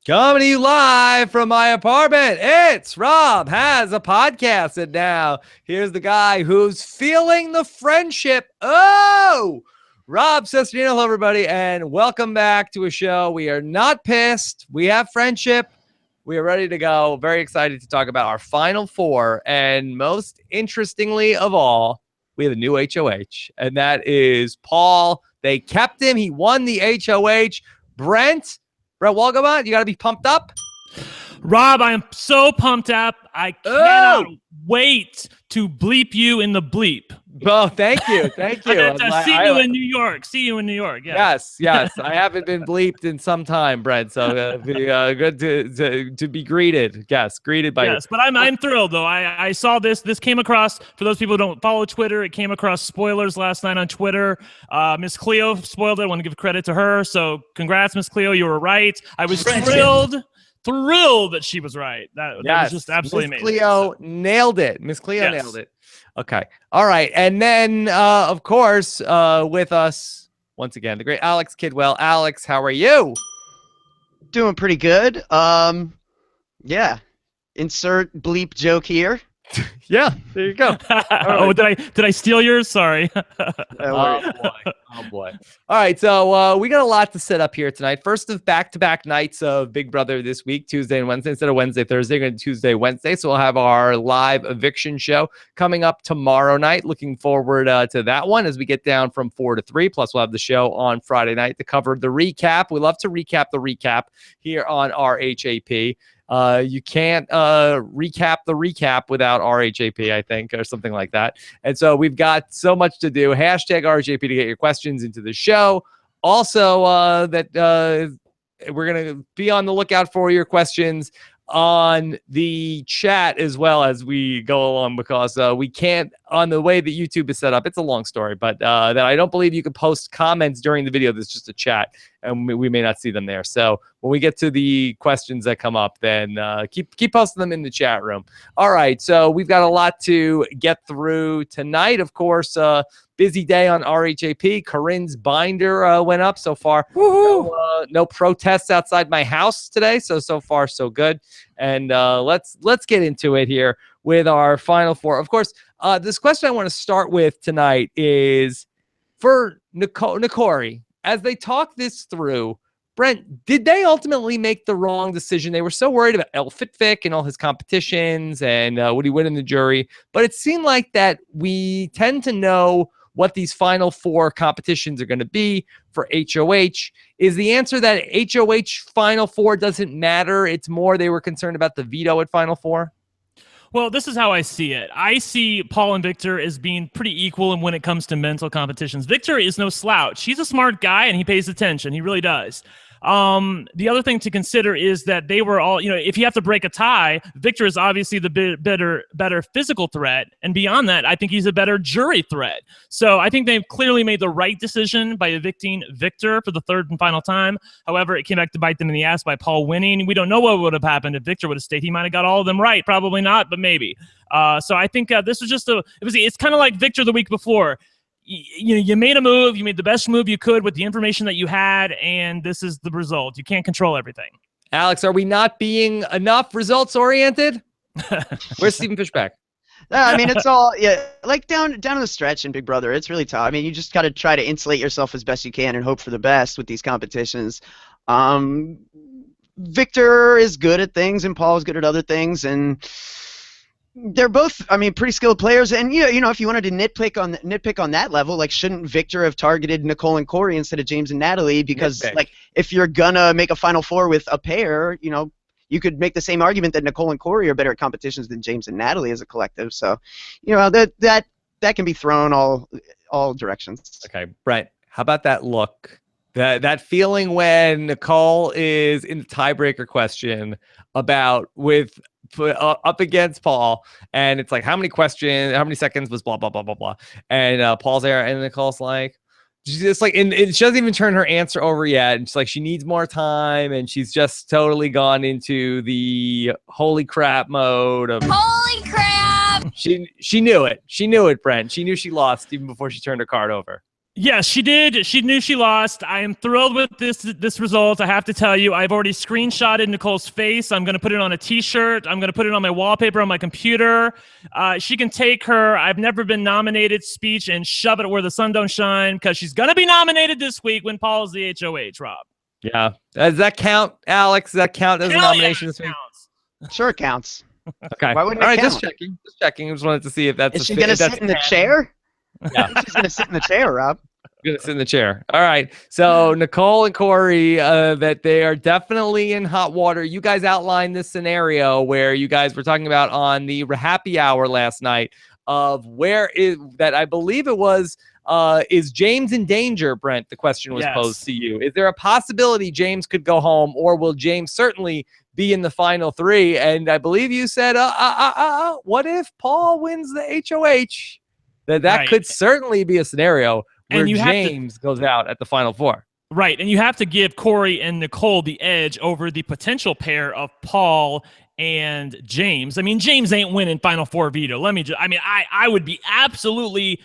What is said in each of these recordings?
Coming to you live from my apartment. It's Rob Has a Podcast. And now here's the guy who's feeling the friendship. Oh, Rob Cesternino. Hello, everybody, and welcome back to a show. We are not pissed. We have friendship. We are ready to go. Very excited to talk about our Final Four. And most interestingly of all, we have a new HOH, and that is Paul. They kept him. He won the HOH. Brent Wolgamott, you got to be pumped up. Rob, I am so pumped up. I cannot wait to bleep you in the bleep. Oh, thank you. Thank you. See you in New York. See you in New York. Yes. I haven't been bleeped in some time, Brent. So good to be greeted. Yes, greeted by. Yes, but I'm thrilled though. I saw this. This came across, for those people who don't follow Twitter, it came across spoilers last night on Twitter. Miss Cleo spoiled it. I want to give credit to her. So congrats, Miss Cleo. You were right. I was thrilled that she was right. That was just absolutely amazing. Miss Cleo nailed it. Miss Cleo nailed it. Okay. All right. And then, of course, with us, once again, the great Alex Kidwell. Alex, how are you? Doing pretty good. Yeah. Insert bleep joke here. Yeah, there you go. Oh, did I steal yours? Sorry. Oh boy. All right, so we got a lot to set up here tonight. First of back-to-back nights of Big Brother this week, Tuesday and Wednesday instead of Wednesday, Thursday. We're going to Tuesday, Wednesday. So we'll have our live eviction show coming up tomorrow night. Looking forward to that one as we get down from 4 to 3. Plus, we'll have the show on Friday night to cover the recap. We love to recap the recap here on RHAP. You can't recap the recap without RHAP, I think, or something like that. And so we've got so much to do. Hashtag RHAP to get your questions into the show. Also, we're going to be on the lookout for your questions on the chat as well as we go along, because we can't, on the way that YouTube is set up, it's a long story, but that I don't believe you can post comments during the video. There's just a chat, and we may not see them there. So when we get to the questions that come up, then keep posting them in the chat room. All right, so we've got a lot to get through tonight. Of course, busy day on RHAP. Corinne's binder went up so far. No protests outside my house today, so far so good. And let's get into it here with our Final Four. Of course, this question I want to start with tonight is for Nicole. As they talk this through, Brent, did they ultimately make the wrong decision? They were so worried about El Fitvic and all his competitions and would he win in the jury? But it seemed like that we tend to know what these Final Four competitions are going to be for HOH. Is the answer that HOH Final Four doesn't matter? It's more they were concerned about the veto at Final Four? Well, this is how I see it. I see Paul and Victor as being pretty equal when it comes to mental competitions. Victor is no slouch. He's a smart guy, and he pays attention. He really does. The other thing to consider is that they were all, if you have to break a tie, Victor is obviously the better physical threat. And beyond that, I think he's a better jury threat. So I think they've clearly made the right decision by evicting Victor for the third and final time. However, it came back to bite them in the ass by Paul winning. We don't know what would have happened if Victor would have stayed. He might have got all of them right. Probably not, but maybe. So I think this was just it's kind of like Victor the week before. You made a move, you made the best move you could with the information that you had, and this is the result. You can't control everything. Alex, are we not being enough results oriented? Where's Stephen Fishback? I mean, it's all like down to the stretch in Big Brother. It's really tough. I mean, you just got to try to insulate yourself as best you can and hope for the best with these competitions. Victor is good at things, and Paul is good at other things, and they're both, pretty skilled players. And if you wanted to nitpick on that level, like, shouldn't Victor have targeted Nicole and Corey instead of James and Natalie? Because like, if you're gonna make a Final Four with a pair, you could make the same argument that Nicole and Corey are better at competitions than James and Natalie as a collective. So, that can be thrown all directions. Okay, Brent, how about that look? That feeling when Nicole is in the tiebreaker question up against Paul, and it's like, how many seconds was blah blah blah blah blah, and Paul's there, and Nicole's like, she's just like, and she doesn't even turn her answer over yet, and she's like, she needs more time, and she's just totally gone into the holy crap mode of holy crap. She knew it, Brent. She knew she lost even before she turned her card over. Yes, she did. She knew she lost. I am thrilled with this result. I have to tell you, I've already screenshotted Nicole's face. I'm going to put it on a T-shirt. I'm going to put it on my wallpaper on my computer. She can take her "I've never been nominated" speech and shove it where the sun don't shine, because she's going to be nominated this week when Paul's the HOH, Rob. Yeah. Does that count, Alex? Does that count as a nomination this week? Sure it counts. Okay. Why wouldn't All it right, count? just checking. Just checking. I just wanted to see if that's Is she going to sit in the chair? Yeah. She's going to sit in the chair, Rob. Gonna sit in the chair. All right. So Nicole and Corey, that they are definitely in hot water. You guys outlined this scenario where you guys were talking about on the happy hour last night of where is that I believe it was is James in danger, Brent? The question was posed to you. Is there a possibility James could go home, or will James certainly be in the final three? And I believe you said, what if Paul wins the HOH? That could certainly be a scenario where James goes out at the final four. Right, and you have to give Corey and Nicole the edge over the potential pair of Paul and James. I mean, James ain't winning Final Four veto. I would be absolutely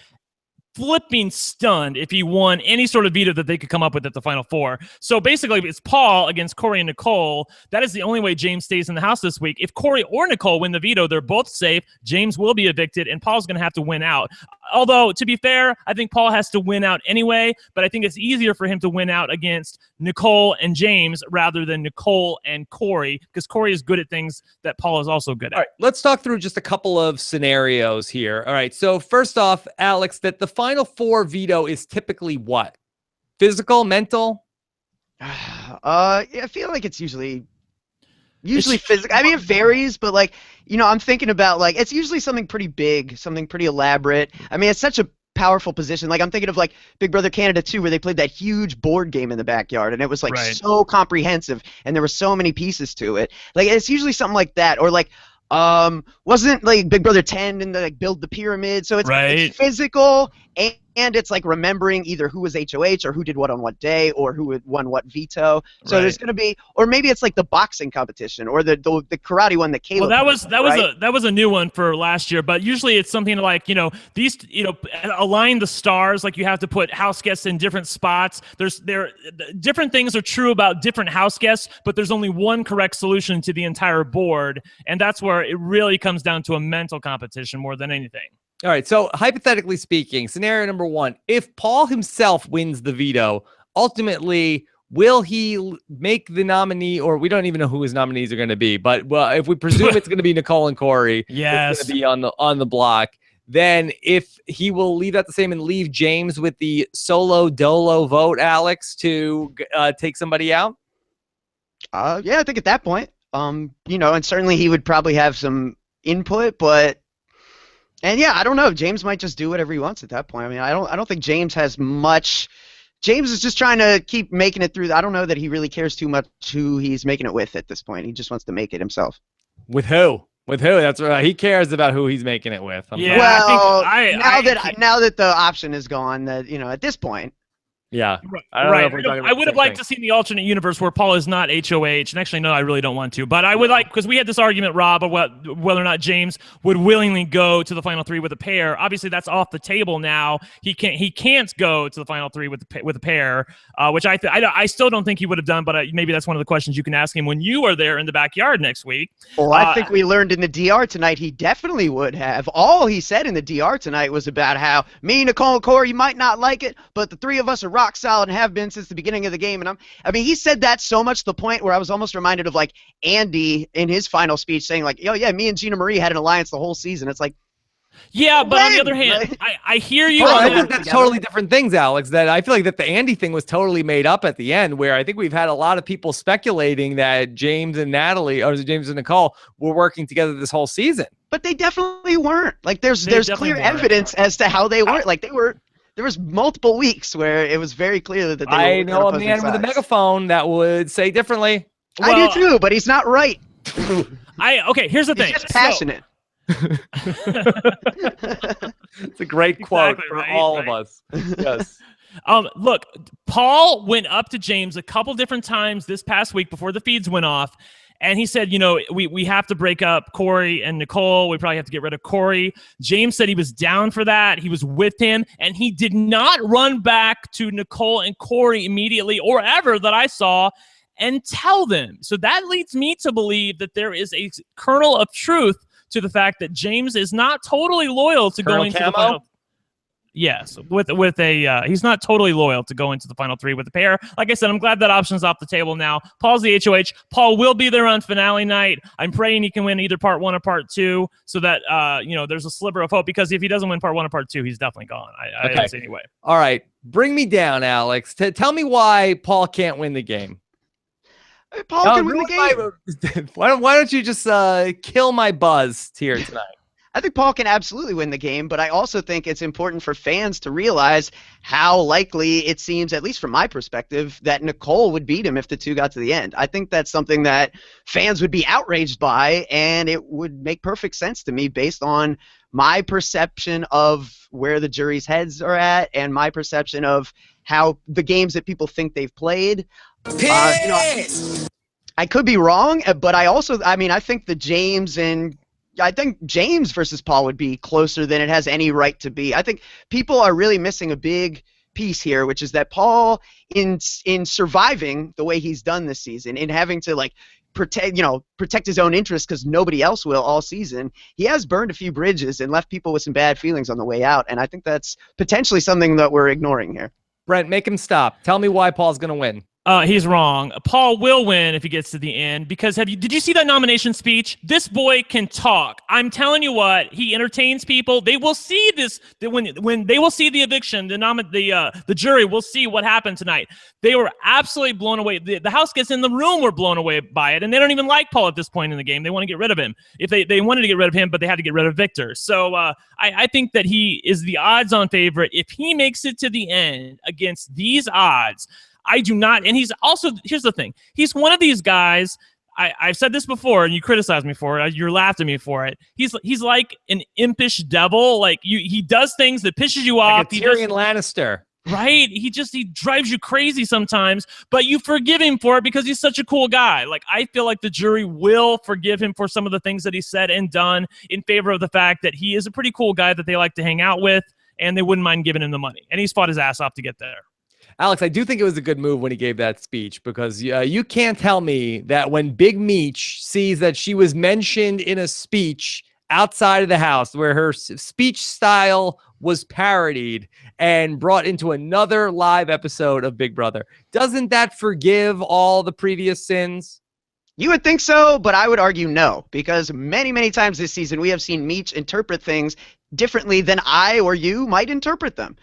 flipping stunned if he won any sort of veto that they could come up with at the Final Four. So basically, it's Paul against Corey and Nicole. That is the only way James stays in the house this week. If Corey or Nicole win the veto, they're both safe. James will be evicted, and Paul's going to have to win out. Although, to be fair, I think Paul has to win out anyway, but I think it's easier for him to win out against Nicole and James rather than Nicole and Corey, because Corey is good at things that Paul is also good at. All right, let's talk through just a couple of scenarios here. All right, so first off, Alex, that the Final Four veto is typically what? Physical, mental? I feel like it's usually physical. I mean, it varies, but like, I'm thinking about like, it's usually something pretty big, something pretty elaborate. I mean, it's such a powerful position. Like, I'm thinking of like Big Brother Canada 2, where they played that huge board game in the backyard, and it was like so comprehensive, and there were so many pieces to it. Like, it's usually something like that, or like, wasn't like Big Brother 10 and like build the pyramid. So it's physical, and it's like remembering either who was HOH or who did what on what day or who had won what veto. So there's going to be, or maybe it's like the boxing competition or the karate one that Caleb. Well, that was a new one for last year, but usually it's something like, these, align the stars. Like, you have to put house guests in different spots. Different things are true about different house guests, but there's only one correct solution to the entire board. And that's where it really comes down to a mental competition more than anything. All right, so hypothetically speaking, scenario number one, if Paul himself wins the veto, ultimately, will he make the nominee, or we don't even know who his nominees are going to be, but if we presume it's going to be Nicole and Corey, it's going to be on the block, then if he will leave that the same and leave James with the solo dolo vote, Alex, to take somebody out? Yeah, I think at that point, and certainly he would probably have some input, but. And yeah, I don't know. James might just do whatever he wants at that point. I mean, I don't think James has much. James is just trying to keep making it through. I don't know that he really cares too much who he's making it with at this point. He just wants to make it himself. With who? With who? That's right. He cares about who he's making it with. Yeah. Well, now that the option is gone, that at this point. Yeah. I would have liked to see the alternate universe where Paul is not HOH. And actually, no, I really don't want to. But I would like, because we had this argument, Rob, of whether or not James would willingly go to the final three with a pair. Obviously, that's off the table now. He can't go to the final three with a pair, which I still don't think he would have done. But maybe that's one of the questions you can ask him when you are there in the backyard next week. Well, I think we learned in the DR tonight he definitely would have. All he said in the DR tonight was about how me, Nicole, and Corey, you might not like it, but the three of us are rock solid and have been since the beginning of the game. And he said that so much to the point where I was almost reminded of like Andy in his final speech saying like, "Oh yeah, me and Gina Marie had an alliance the whole season." It's like, yeah, but on the other hand, I hear you. I think that's totally different things, Alex. That I feel like that the Andy thing was totally made up at the end, where I think we've had a lot of people speculating that James and Natalie, or James and Nicole, were working together this whole season. But they definitely weren't. Like, there's clear evidence as to how they weren't. Like, they were. There was multiple weeks where it was very clear that they were. I know a man with a megaphone that would say differently. Well, I do too, but he's not right. Okay, here's the thing. He's just passionate. It's a great quote for all of us. Yes. Look, Paul went up to James a couple different times this past week before the feeds went off, And he said, we have to break up Corey and Nicole. We probably have to get rid of Corey. James said he was down for that. He was with him, and he did not run back to Nicole and Corey immediately or ever that I saw and tell them. So that leads me to believe that there is a kernel of truth to the fact that James is not totally loyal to going to the final. Yes, he's not totally loyal to going to the final 3 with the pair. Like I said, I'm glad that option's off the table now. Paul's the HOH. Paul will be there on finale night. I'm praying he can win either part 1 or part 2, so that there's a sliver of hope. Because if he doesn't win part 1 or part 2, he's definitely gone. I don't see any way. All right, bring me down, Alex. Tell me why Paul can't win the game. Paul can win the game. Why don't you just kill my buzz here tonight? I think Paul can absolutely win the game, but I also think it's important for fans to realize how likely it seems, at least from my perspective, that Nicole would beat him if the 2 got to the end. I think that's something that fans would be outraged by, and it would make perfect sense to me based on my perception of where the jury's heads are at and my perception of how the games that people think they've played. I could be wrong, but I think I think James versus Paul would be closer than it has any right to be. I think people are really missing a big piece here, which is that Paul, in surviving the way he's done this season, in having to protect his own interests because nobody else will all season, he has burned a few bridges and left people with some bad feelings on the way out. And I think that's potentially something that we're ignoring here. Brent, make him stop. Tell me why Paul's going to win. He's wrong. Paul will win if he gets to the end, because did you see that nomination speech? This boy can talk. I'm telling you what, he entertains people. They will see this when they will see the eviction. The jury will see what happened tonight. They were absolutely blown away. The house guests in the room were blown away by it, and they don't even like Paul at this point in the game. They want to get rid of him. If they wanted to get rid of him, but they had to get rid of Victor. So I think that he is the odds-on favorite. If he makes it to the end against these odds, I do not, and he's also, here's the thing, he's one of these guys, I've said this before, and you criticized me for it, you're laughing at me for it, he's like an impish devil, like he does things that pisses you off. Like a Tyrion Lannister. Right, he drives you crazy sometimes, but you forgive him for it because he's such a cool guy. Like, I feel like the jury will forgive him for some of the things that he said and done in favor of the fact that he is a pretty cool guy that they like to hang out with, and they wouldn't mind giving him the money, and he's fought his ass off to get there. Alex, I do think it was a good move when he gave that speech, because you can't tell me that when Big Meech sees that she was mentioned in a speech outside of the house where her speech style was parodied and brought into another live episode of Big Brother, doesn't that forgive all the previous sins? You would think so, but I would argue no, because many, many times this season we have seen Meech interpret things differently than I or you might interpret them.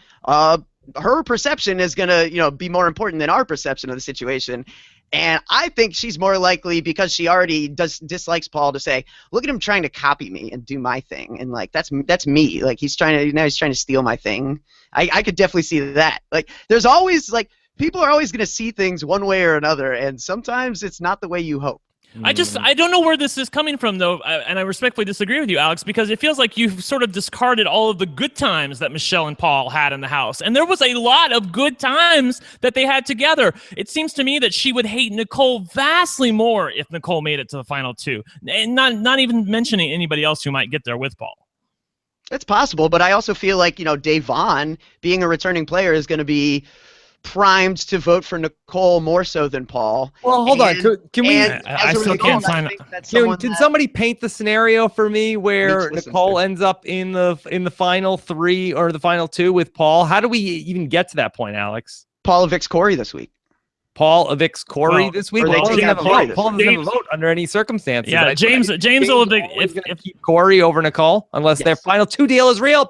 Her perception is going to, be more important than our perception of the situation. And I think she's more likely, because she already dislikes Paul, to say, look at him trying to copy me and do my thing. And that's me. Like, he's trying to steal my thing. I could definitely see that. Like, there's always, people are always going to see things one way or another. And sometimes it's not the way you hope. I don't know where this is coming from, though, and I respectfully disagree with you, Alex, because it feels like you've sort of discarded all of the good times that Michelle and Paul had in the house. And there was a lot of good times that they had together. It seems to me that she would hate Nicole vastly more if Nicole made it to the final 2, and not even mentioning anybody else who might get there with Paul. It's possible, but I also feel like, Dave Vaughn, being a returning player, is going to be primed to vote for Nicole more so than Paul. Well, hold on. Can we? I still can't find it. Can somebody paint the scenario for me where Nicole ends up in the final 3 or the final 2 with Paul? How do we even get to that point, Alex? Paul evicts Corey this week. Paul evicts Corey this week. Paul doesn't have a vote. Paul doesn't have a vote under any circumstances. Yeah, James will evict. If keep Corey over Nicole unless their final 2 deal is real.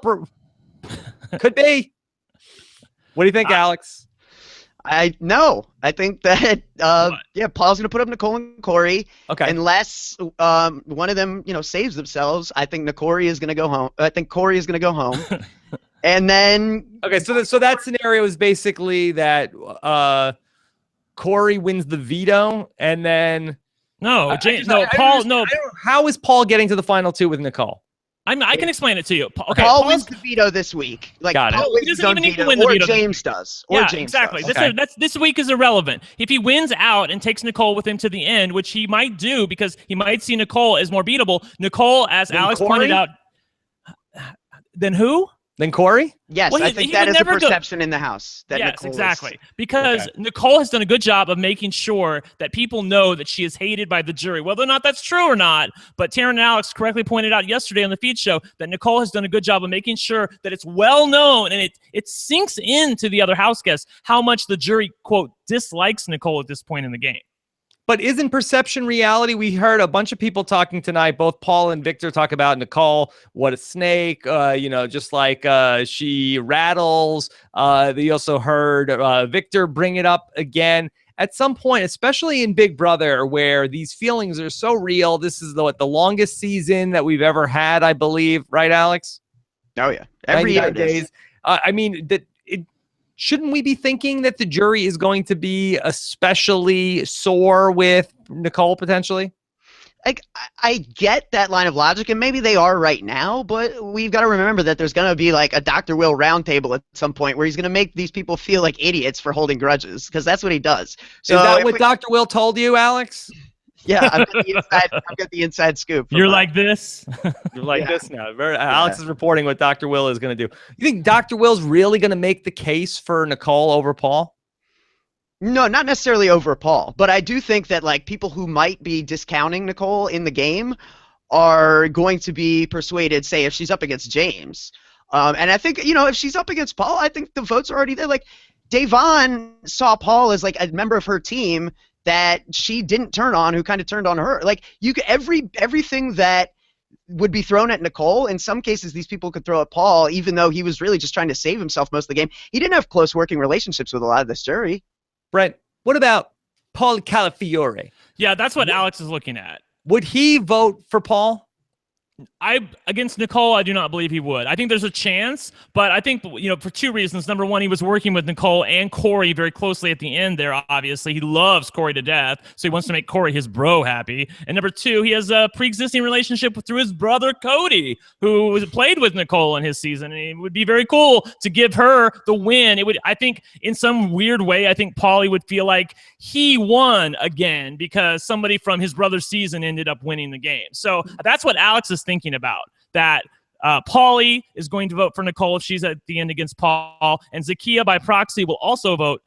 Could be. What do you think, Alex? I think that Paul's gonna put up Nicole and Corey. Okay. Unless one of them, saves themselves, I think Corey is gonna go home. And then so that scenario is basically that Corey wins the veto, and then Paul. how is Paul getting to the final 2 with Nicole? I can explain it to you. Okay, Paul wins the veto this week. Like Got it. Paul wins his own veto, or James does. Or yeah, James exactly. does. This week is irrelevant. If he wins out and takes Nicole with him to the end, which he might do because he might see Nicole as more beatable. Nicole, as Alex pointed out, then who? Then Corey? Yes, I think that is a perception in the house. That yes, Nicole exactly. Because Nicole has done a good job of making sure that people know that she is hated by the jury, whether or not that's true or not. But Taryn and Alex correctly pointed out yesterday on the feed show that Nicole has done a good job of making sure that it's well known and it sinks into the other house guests how much the jury, quote, dislikes Nicole at this point in the game. But isn't perception reality? We heard a bunch of people talking tonight, both Paul and Victor talk about Nicole, what a snake, just like she rattles. They also heard Victor bring it up again. At some point, especially in Big Brother, where these feelings are so real, this is the longest season that we've ever had, I believe. Right, Alex? Oh, yeah. Every year days. Shouldn't we be thinking that the jury is going to be especially sore with Nicole potentially? Like, I get that line of logic, and maybe they are right now, but we've got to remember that there's going to be like a Dr. Will roundtable at some point where he's going to make these people feel like idiots for holding grudges, because that's what he does. So is that what Dr. Will told you, Alex? Yeah, I've got the inside scoop. You're like this? You're like this now. Alex is reporting what Dr. Will is going to do. You think Dr. Will's really going to make the case for Nicole over Paul? No, not necessarily over Paul, but I do think that like people who might be discounting Nicole in the game are going to be persuaded, say, if she's up against James. And I think, if she's up against Paul, I think the votes are already there. Like, Davon saw Paul as like a member of her team that she didn't turn on, who kind of turned on her. Like, you could, everything that would be thrown at Nicole, in some cases these people could throw at Paul, even though he was really just trying to save himself most of the game. He didn't have close working relationships with a lot of this jury. Brent, what about Paul Calafiore? Yeah, that's what Alex is looking at. Would he vote for Paul? Against Nicole, I do not believe he would. I think there's a chance, but I think, for two reasons. Number one, he was working with Nicole and Corey very closely at the end there, obviously. He loves Corey to death, so he wants to make Corey, his bro, happy. And number two, he has a pre-existing relationship through his brother, Cody, who played with Nicole in his season. And it would be very cool to give her the win. I think, in some weird way, I think Paulie would feel like he won again because somebody from his brother's season ended up winning the game. So that's what Alex is thinking about, that Paulie is going to vote for Nicole if she's at the end against Paul, and Zakiya by proxy will also vote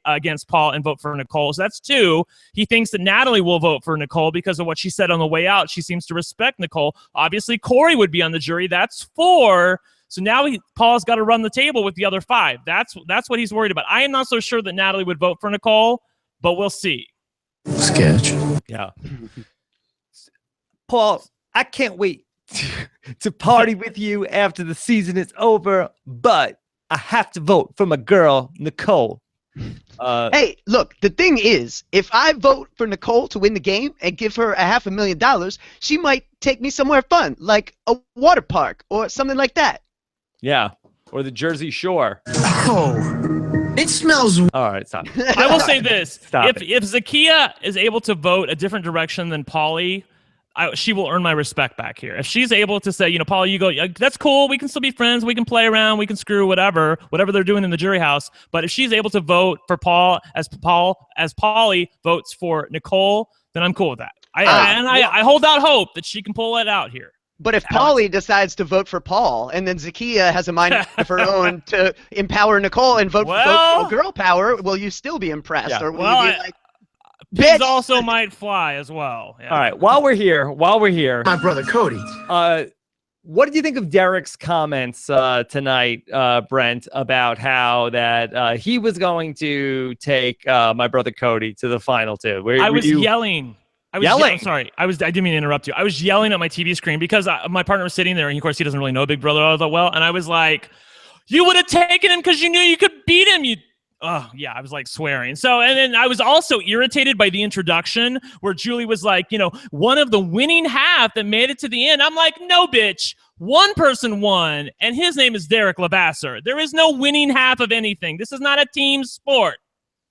against Paul and vote for Nicole. So that's two. He thinks that Natalie will vote for Nicole because of what she said on the way out. She seems to respect Nicole. Obviously, Corey would be on the jury. That's four. So now Paul's got to run the table with the other five. That's what he's worried about. I am not so sure that Natalie would vote for Nicole, but we'll see. Sketch. Yeah. Paul, I can't wait to party with you after the season is over, but I have to vote for my girl, Nicole. Hey, look, the thing is, if I vote for Nicole to win the game and give her $500,000, she might take me somewhere fun, like a water park or something like that. Yeah, or the Jersey Shore. Oh, it smells. All right, stop. I will say this. Stop if Zakiya is able to vote a different direction than Paulie, she will earn my respect back here. If she's able to say, Paul, you go, that's cool. We can still be friends. We can play around. We can screw whatever they're doing in the jury house. But if she's able to vote for Paul as Paulie votes for Nicole, then I'm cool with that. I hold out hope that she can pull it out here. But if Paulie decides to vote for Paul, and then Zakiya has a mind of her own to empower Nicole and vote for girl power, will you still be impressed? Yeah. Or will you be like, pigs also might fly as well. Yeah. All right, while we're here, my brother Cody. What did you think of Derek's comments tonight, Brent, about how that he was going to take my brother Cody to the final two? I was yelling. Yelling? Sorry, I didn't mean to interrupt you. I was yelling at my TV screen because my partner was sitting there, and of course he doesn't really know Big Brother all that well. And I was like, "You would have taken him because you knew you could beat him." Oh yeah, I was like swearing. So, and then I was also irritated by the introduction where Julie was like, one of the winning half that made it to the end. I'm like, no, bitch. One person won, and his name is Derek Levasseur. There is no winning half of anything. This is not a team sport.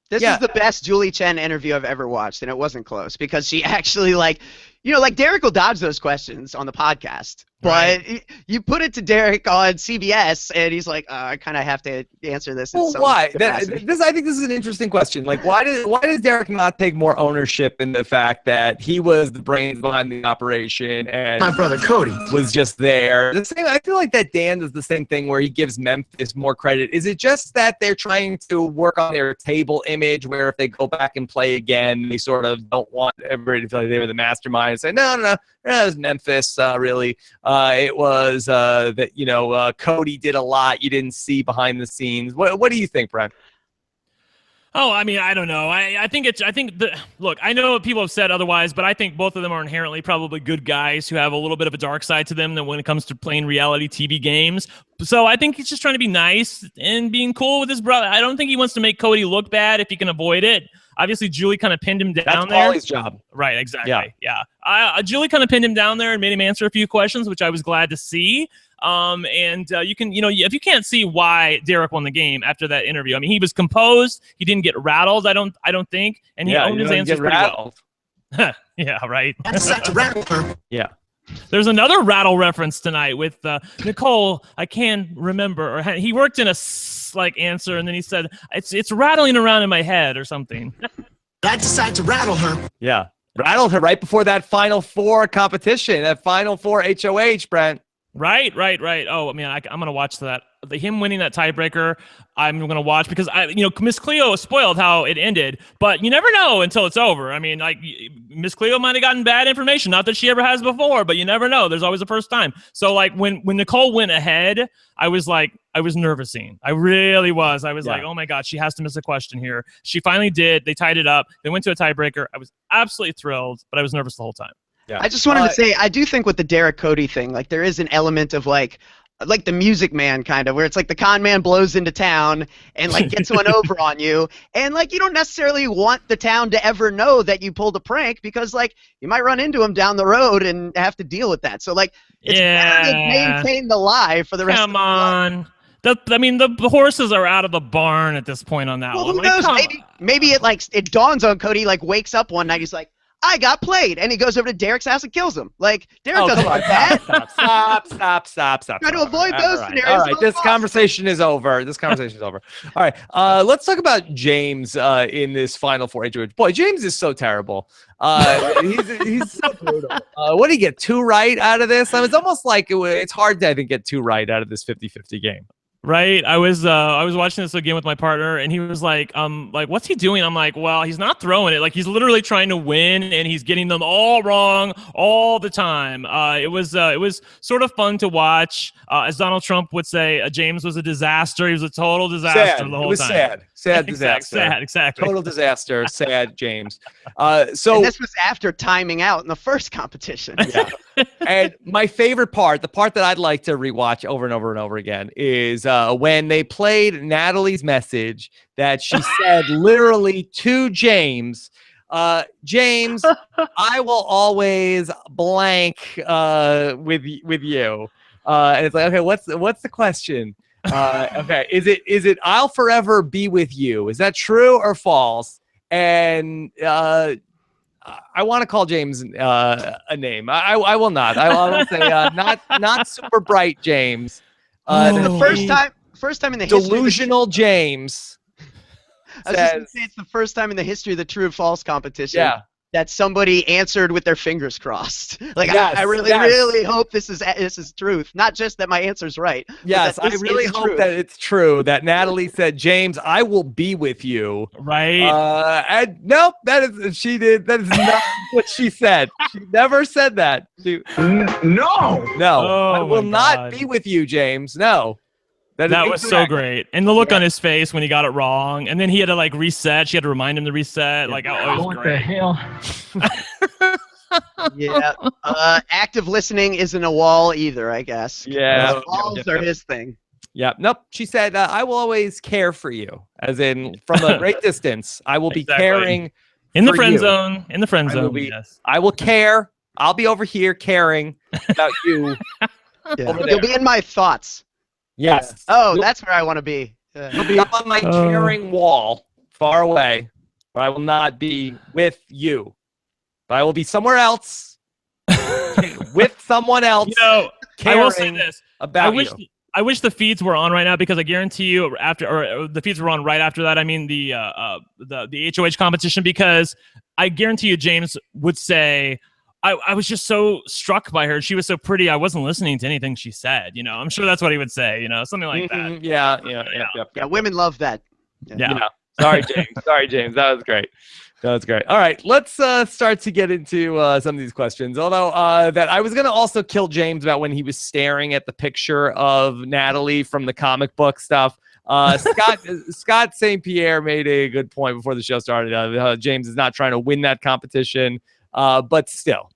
This is the best Julie Chen interview I've ever watched, and it wasn't close because she actually, like Derek will dodge those questions on the podcast, But you put it to Derek on CBS, and he's like, I kind of have to answer this. Well, why? I think this is an interesting question. Like, why does Derek not take more ownership in the fact that he was the brains behind the operation and My brother Cody was just there? The same. I feel like that Dan does the same thing where he gives Memphis more credit. Is it just that they're trying to work on their table image, where if they go back and play again, they sort of don't want everybody to feel like they were the mastermind and say, no, it was Memphis, really. It was that Cody did a lot you didn't see behind the scenes. What do you think, Brent? Oh, I mean, I don't know. Look, I know people have said otherwise, but I think both of them are inherently probably good guys who have a little bit of a dark side to them than when it comes to playing reality TV games. So I think he's just trying to be nice and being cool with his brother. I don't think he wants to make Cody look bad if he can avoid it. Obviously, Julie kind of pinned him down there. That's Paulie's job. Right, exactly. Yeah. Julie kind of pinned him down there and made him answer a few questions, which I was glad to see. You can, if you can't see why Derek won the game after that interview, I mean, he was composed. He didn't get rattled. I don't think, and he owned his answers pretty well. Yeah, right. That's such a rattler. Yeah. There's another rattle reference tonight with Nicole. I can't remember, or he worked in a answer, and then he said it's rattling around in my head or something. I decided to rattle her. Yeah, rattled her right before that Final Four competition, that Final Four HOH, Brent. Right. Oh, I mean, I'm gonna watch that. Him winning that tiebreaker, I'm gonna watch because Miss Cleo spoiled how it ended, but you never know until it's over. I mean, like Miss Cleo might have gotten bad information, not that she ever has before, but you never know. There's always a first time. So like when Nicole went ahead, I was nervousing. I really was. I was like, oh my God, she has to miss a question here. She finally did. They tied it up. They went to a tiebreaker. I was absolutely thrilled, but I was nervous the whole time. Yeah. I just wanted to say, I do think with the Derek Cody thing, like there is an element of like the Music Man kind of, where it's like the con man blows into town and like gets one over on you, and like you don't necessarily want the town to ever know that you pulled a prank because like you might run into him down the road and have to deal with that. So like it's better to maintain the lie for the rest of the life. The horses are out of the barn at this point on that one. Who knows? Maybe it dawns on Cody, like wakes up one night, he's like, I got played, and he goes over to Derek's house and kills him. Like Derek doesn't want that. Stop. Try to avoid those scenarios. All right, this conversation is over. All right, let's talk about James in this Final Four HOH. Boy, James is so terrible. He's so brutal. What did he get? 2 right out of this? It's almost like it's hard to, I think, get 2 right out of this 50-50 game. Right. I was watching this again with my partner, and he was like, what's he doing? I'm like, well, he's not throwing it. Like, he's literally trying to win, and he's getting them all wrong all the time. It was sort of fun to watch. As Donald Trump would say, James was a disaster. He was a total disaster the whole time. It was sad disaster. Sad, exactly. Total disaster. Sad James. And this was after timing out in the first competition. Yeah. And my favorite part, the part that I'd like to rewatch over and over and over again, is when they played Natalie's message that she said literally to James, James, I will always blank with you. And it's like, okay, what's the question? Okay, is it I'll forever be with you? Is that true or false? And I want to call James a name. I will not. I will say not super bright James. The first time in the history delusional James. I was just gonna say it's the first time in the history of the true or false competition that somebody answered with their fingers crossed. Like I really hope this is truth, not just that my answer's right. Yes, I really hope that it's true that Natalie said, James, I will be with you. Right. And nope, that is not what she said. She never said that. No. I will not be with you, James. No. That was so great. And the look on his face when he got it wrong. And then he had to like reset. She had to remind him to reset. Like, it was great. The hell? Yeah. Active listening isn't a wall either, I guess. Yeah. Walls are his thing. Yeah. Nope. She said, I will always care for you. As in from a great distance. I will be caring in the friend zone. In the friend zone. Yes. I will care. I'll be over here caring about you. You'll be in my thoughts. Yes. Oh, that's where I want to be. You'll be up on my caring wall, far away, but I will not be with you. But I will be somewhere else, with someone else, caring I will say this. about you. I wish the feeds were on right now because I guarantee you or the feeds were on right after that. I mean the HOH competition, because I guarantee you James would say, I was just so struck by her. She was so pretty. I wasn't listening to anything she said. You know, I'm sure that's what he would say. You know, something like that. Yeah, women love that. Yeah. Sorry, James. Sorry, James. That was great. That was great. All right, let's start to get into some of these questions. Although that I was going to also kill James about when he was staring at the picture of Natalie from the comic book stuff. Scott St. Pierre made a good point before the show started. James is not trying to win that competition, but still.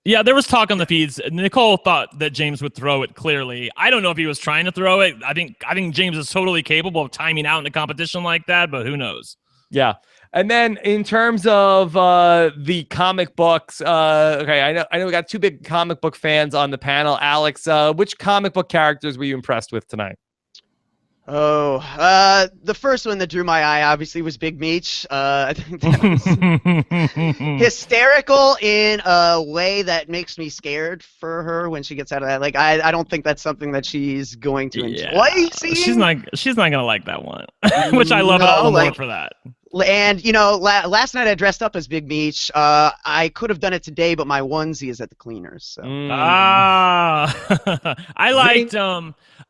Yeah, there was talk on the feeds. Nicole thought that James would throw it clearly. I don't know if he was trying to throw it. I think James is totally capable of timing out in a competition like that, but who knows? Yeah. And then in terms of the comic books, okay, I know we got two big comic book fans on the panel. Alex, which comic book characters were you impressed with tonight? Oh, the first one that drew my eye obviously was Big Meech. I think that was hysterical in a way that makes me scared for her when she gets out of that. Like, I don't think that's something that she's going to enjoy seeing. She's not gonna like that one, which I love it all the more for that. And, you know, last night I dressed up as Big Meech. I could have done it today, but my onesie is at the cleaners. So. I liked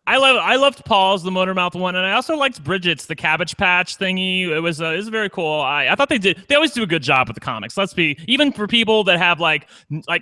I loved Paul's, the motor mouth one, and I also liked Bridget's, the Cabbage Patch thingy. It was very cool. I thought they always do a good job with the comics. Let's be, even for people that have like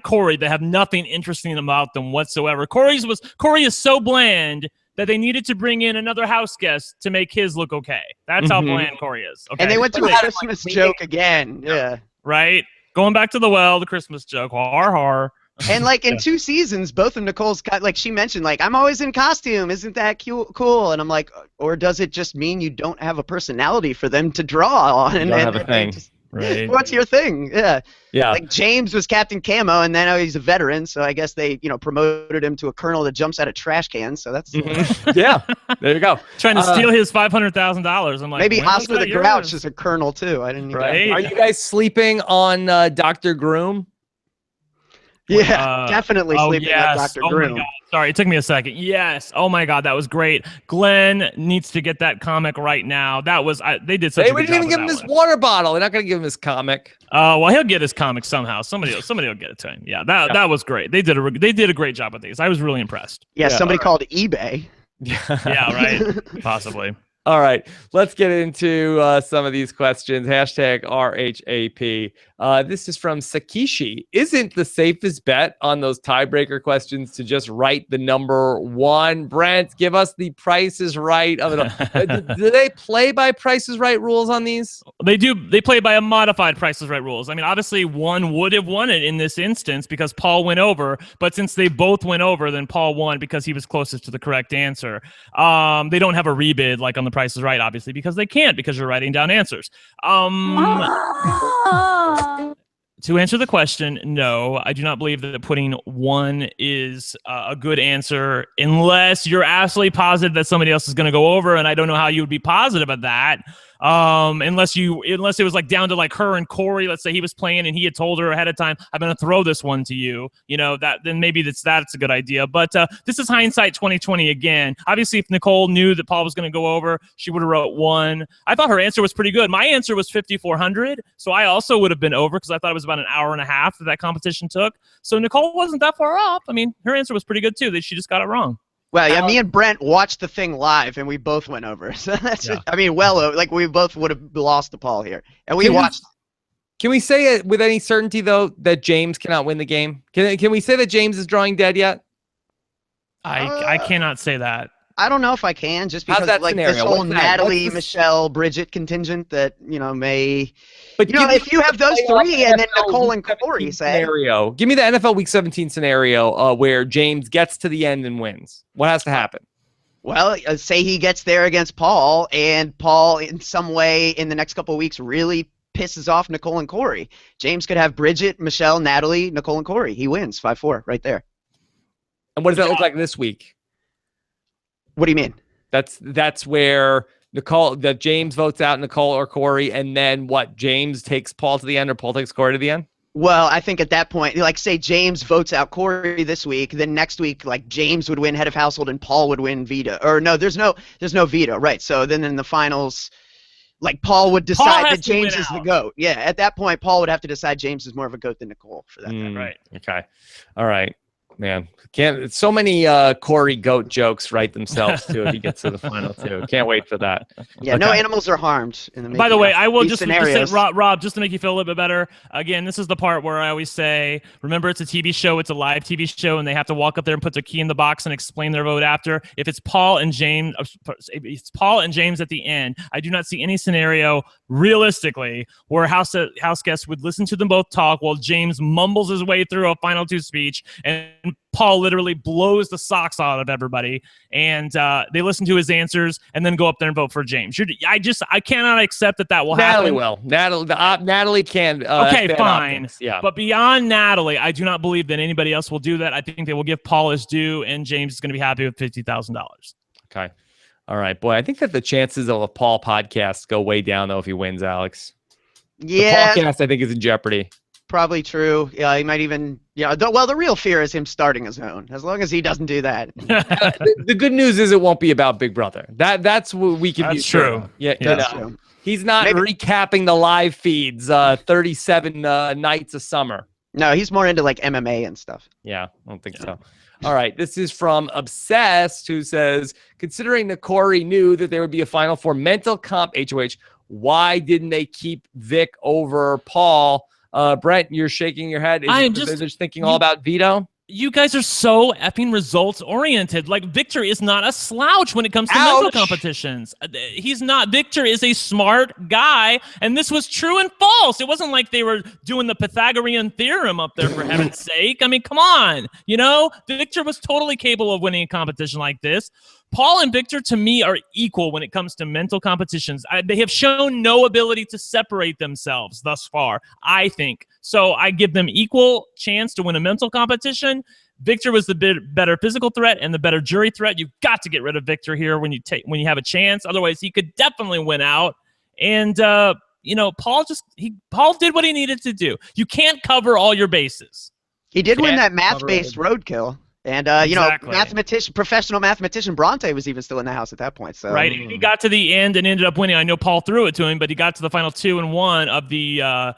Corey, that have nothing interesting about them whatsoever. Corey is so bland that they needed to bring in another house guest to make his look okay. That's how bland Corey is. Okay? And they went to a Christmas joke again. Yeah. Right? Going back to the well, the Christmas joke. Har, har. And, like, in 2 seasons, both of Nicole's, like, she mentioned, like, I'm always in costume. Isn't that cool? And I'm like, or does it just mean you don't have a personality for them to draw on? You don't have a thing. Right. What's your thing? Yeah. Yeah. Like James was Captain Camo, and then he's a veteran, so I guess they, promoted him to a colonel that jumps out of trash cans. So that's yeah. There you go. Trying to steal his $500,000. I'm like, maybe Oscar the Grouch is a colonel too. I didn't. Right. Are you guys sleeping on Dr. Groom? Yeah, definitely sleeping on Dr. Groom. My God. Sorry, it took me a second. Yes. Oh my God, that was great. Glenn needs to get that comic right now. That was they did such a good job. They didn't even give him his water bottle. They're not going to give him his comic. Well, he'll get his comic somehow. Somebody will get it to him. Yeah, that was great. They did a great job with these. I was really impressed. Yeah, somebody called eBay. Yeah, right. Possibly. All right, let's get into some of these questions. Hashtag RHAP. This is from Sakishi. Isn't the safest bet on those tiebreaker questions to just write the number 1? Brent, give us the Price is Right of it. Do they play by Price is Right rules on these? They do. They play by a modified Price is Right rules. I mean, obviously, one would have won it in this instance because Paul went over. But since they both went over, then Paul won because he was closest to the correct answer. They don't have a rebid like on the Price is Right, obviously, because they can't, because you're writing down answers. To answer the question, no, I do not believe that putting 1 is a good answer unless you're absolutely positive that somebody else is going to go over, and I don't know how you would be positive of that. Unless it was like down to like her and Corey. Let's say he was playing and he had told her ahead of time, I'm going to throw this one to you. Then maybe that's a good idea. But this is hindsight 2020 again. Obviously, if Nicole knew that Paul was going to go over, she would have wrote 1. I thought her answer was pretty good. My answer was 5,400, so I also would have been over because I thought it was about an hour and a half that competition took. So Nicole wasn't that far off. I mean, her answer was pretty good too. She just got it wrong. Well, yeah, me and Brent watched the thing live, and we both went over. So that's, like we both would have lost to Paul here, and we watched. Can we say it with any certainty though that James cannot win the game? Can we say that James is drawing dead yet? I cannot say that. I don't know if I can, just because like this whole Natalie, Michelle, Bridget contingent that may. But if you have those 3 and then Nicole and Corey scenario, give me the NFL Week 17 scenario where James gets to the end and wins. What has to happen? Well, say he gets there against Paul, and Paul in some way in the next couple of weeks really pisses off Nicole and Corey. James could have Bridget, Michelle, Natalie, Nicole, and Corey. He wins 5-4 right there. And what does that look like this week? What do you mean? That's where James votes out Nicole or Corey, and then what? James takes Paul to the end, or Paul takes Corey to the end? Well, I think at that point, like say James votes out Corey this week, then next week, like James would win head of household and Paul would win veto. Or no, there's no veto, right? So then in the finals, like Paul would decide that James is the GOAT. Yeah, at that point, Paul would have to decide James is more of a GOAT than Nicole for that. Right. Okay. All right. Man, so many Corey goat jokes write themselves too if he gets to the final too. Can't wait for that. Yeah, no animals are harmed in the By the way, I will just say, Rob, just to make you feel a little bit better. Again, this is the part where I always say, remember, it's a TV show, it's a live TV show, and they have to walk up there and put their key in the box and explain their vote after. If it's Paul and James, at the end, I do not see any scenario realistically where house guests would listen to them both talk while James mumbles his way through a final two speech and Paul literally blows the socks out of everybody, and they listen to his answers and then go up there and vote for James. I cannot accept that will happen. Natalie can. Okay, fine. Yeah. But beyond Natalie, I do not believe that anybody else will do that. I think they will give Paul his due, and James is going to be happy with $50,000. Okay. All right, boy. I think that the chances of a Paul podcast go way down though if he wins, Alex. Yeah. The podcast I think is in jeopardy. Probably true. Yeah, he might even. Yeah. Well, the real fear is him starting his own. As long as he doesn't do that. The good news is it won't be about Big Brother. That's what we can be true. Sure. Yeah, that's true. He's not recapping the live feeds. 37 nights of summer. No, he's more into like MMA and stuff. Yeah, I don't think so. All right, this is from Obsessed, who says, considering that Corey knew that there would be a final for mental comp HOH, why didn't they keep Vic over Paul? Brent, you're shaking your head. I'm just thinking all about veto. You guys are so effing results oriented. Like, Victor is not a slouch when it comes to mental competitions. He's not. Victor is a smart guy, and this was true and false. It wasn't like they were doing the Pythagorean theorem up there, for heaven's sake. I mean, come on. You know, Victor was totally capable of winning a competition like this. Paul and Victor, to me, are equal when it comes to mental competitions. They have shown no ability to separate themselves thus far, I think. So I give them equal chance to win a mental competition. Victor was the better physical threat and the better jury threat. You've got to get rid of Victor here when you have a chance. Otherwise, he could definitely win out. And Paul did what he needed to do. You can't cover all your bases. He did win that math-based roadkill. And, exactly. Professional mathematician Bronte was even still in the house at that point. So right. He got to the end and ended up winning. I know Paul threw it to him, but he got to the final 2 and 1 of the,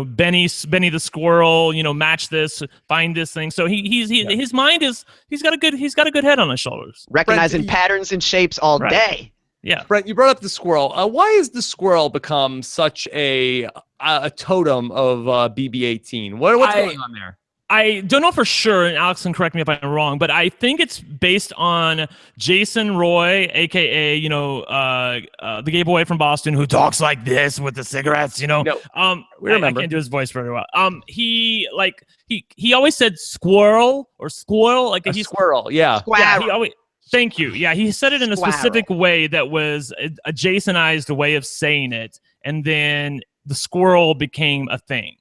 Benny the Squirrel, match this, find this thing. So his mind he's got a good head on his shoulders. Recognizing patterns and shapes all day. Yeah. Brent, you brought up the squirrel. Why has the squirrel become such a totem of BB18? What's going on there? I don't know for sure, and Alex can correct me if I'm wrong, but I think it's based on Jason Roy, a.k.a., the gay boy from Boston who talks like this with the cigarettes, No, we remember. I can't do his voice very well. He always said squirrel or squirrel. Like he's squirrel, yeah. Yeah, he always... Thank you. Yeah, he said it in a specific way that was a Jasonized way of saying it, and then the squirrel became a thing.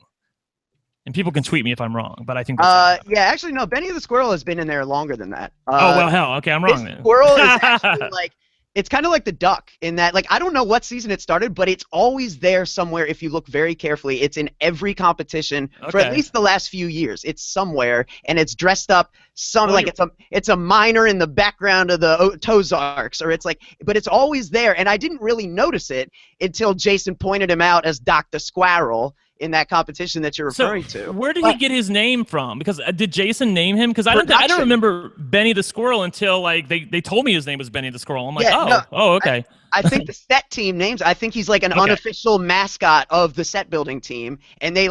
And people can tweet me if I'm wrong, but I think actually no, Benny the Squirrel has been in there longer than that. Hell, okay, I'm wrong then. Squirrel is actually it's kind of like the duck in that, I don't know what season it started, but it's always there somewhere if you look very carefully. It's in every competition for at least the last few years. It's somewhere, and it's dressed up it's a miner in the background of the Tozarks, or but it's always there, and I didn't really notice it until Jason pointed him out as Doc the Squirrel in that competition that you're referring to. Where did he get his name from? Because did Jason name him? Because I don't remember Benny the Squirrel until they told me his name was Benny the Squirrel. I'm like, okay. I think the set team names. I think he's an unofficial mascot of the set building team, and they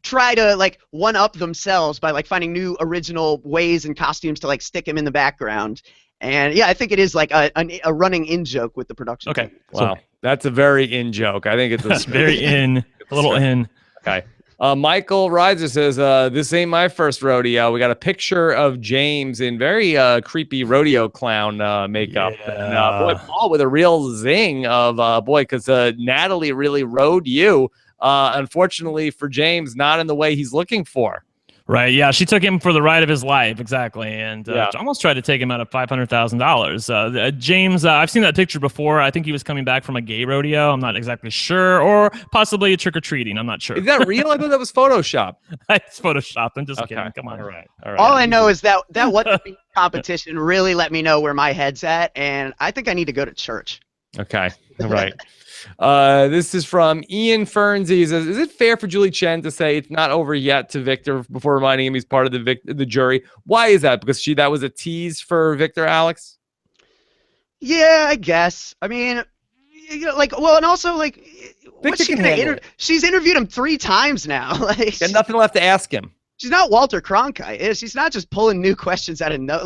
try to one up themselves by finding new original ways and costumes to stick him in the background. And yeah, I think it is a running in joke with the production. Okay, team. Wow, that's a very in joke. I think it's a very in. A little in. Okay. Michael Reiser says, this ain't my first rodeo. We got a picture of James in very creepy rodeo clown makeup. Yeah. And Paul with a real zing of, because Natalie really rode you. Unfortunately for James, not in the way he's looking for. Right. Yeah. She took him for the ride of his life. Exactly. And almost tried to take him out of $500,000. James, I've seen that picture before. I think he was coming back from a gay rodeo. I'm not exactly sure. Or possibly a trick-or-treating. I'm not sure. Is that real? I thought that was Photoshop. It's Photoshopped. I'm just kidding. Come on. All right. All I know is that What the Beat competition really let me know where my head's at, and I think I need to go to church. Okay. All right. This is from Ian Fernsey. He says, is it fair for Julie Chen to say it's not over yet to Victor before reminding him he's part of the jury? Why is that? Because that was a tease for Victor, Alex? Yeah, I guess. I mean, and also, what's she gonna she's interviewed him 3 times now. Got nothing left to ask him. She's not Walter Cronkite. She's not just pulling new questions out of no.